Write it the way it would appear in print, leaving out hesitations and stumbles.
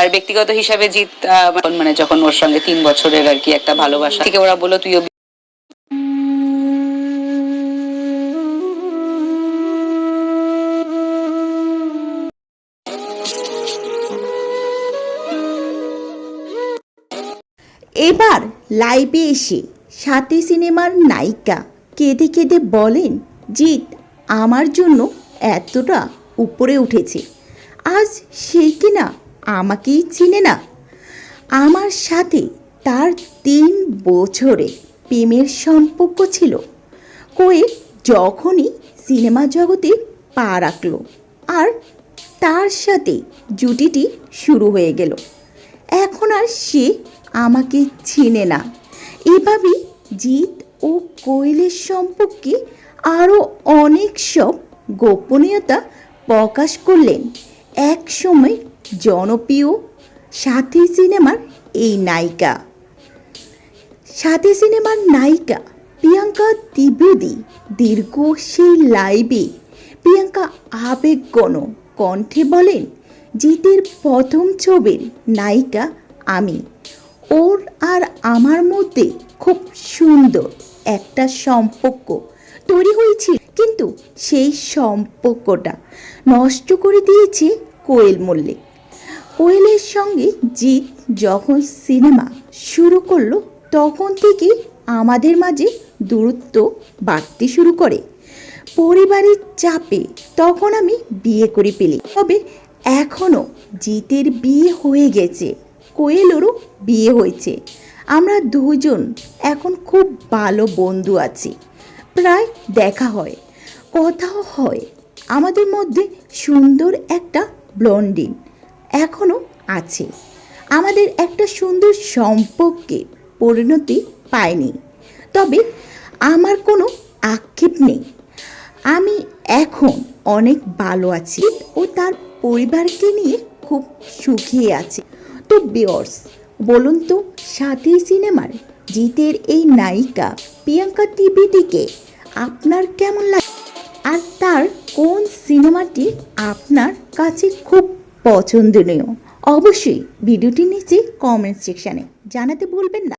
আর ব্যক্তিগত হিসাবে জিৎ মানে যখন ওর সঙ্গে 3 বছরের আর কি একটা ভালোবাসা থেকে ওরা বললো তুইও এবার লাইভে এসে সাথী সিনেমার নায়িকা কেঁদে কেঁদে বলেন, জিৎ আমার জন্য এতটা উপরে উঠেছে, আজ সে কিনা আমাকেই চিনে না। আমার সাথে তার 3 বছরে প্রেমের সম্পর্ক ছিল। কোয়েল যখনই সিনেমা জগতে পা রাখল আর তার সাথে জুটিটি শুরু হয়ে গেল। এখন আর সে আমাকে চিনে না। এভাবেই জিৎ ও কোয়েলের সম্পর্কে আরও অনেক সব গোপনীয়তা প্রকাশ করলেন এক সময় জনপ্রিয় সাথী সিনেমার এই নায়িকা। সাথী সিনেমার নায়িকা প্রিয়াঙ্কা ত্রিবেদী দীর্ঘ সেই লাইভে প্রিয়াঙ্কা আবেগঘন কণ্ঠে বলেন, জিতের প্রথম ছবির নায়িকা আমি। ওর আর আমার মধ্যে খুব সুন্দর একটা সম্পর্ক তৈরি হয়েছিল, কিন্তু সেই সম্পর্কটা নষ্ট করে দিয়েছে কোয়েল মল্লিক। কোয়েলের সঙ্গে জিৎ যখন সিনেমা শুরু করলো তখন থেকে আমাদের মাঝে দূরত্ব বাড়তে শুরু করে। পরিবারের চাপে তখন আমি বিয়ে করে ফেলি। তবে এখনও জিতের বিয়ে হয়ে গেছে, কোয়েলেরও বিয়ে হয়েছে। আমরা দুজন এখন খুব ভালো বন্ধু আছি, প্রায় দেখা হয়, কথাও হয়। আমাদের মধ্যে সুন্দর একটা ব্লন্ডিন এখনও আছে। আমাদের একটা সুন্দর সম্পর্কে পরিণতি পায়নি, তবে আমার কোনো আক্ষেপ নেই। আমি এখন অনেক ভালো আছি ও তার পরিবারকে নিয়ে খুব সুখী আছি। তো ভিউয়ার্স, বলুন তো সাথী সিনেমার জিতের এই নায়িকা প্রিয়াঙ্কা ত্রিবেদীকে আপনার কেমন লাগে, আর তার কোন সিনেমাটি আপনার কাছে খুব পছন্দনীয়? অবশ্যই ভিডিওটির নিচে কমেন্ট সেকশানে জানাতে ভুলবেন না।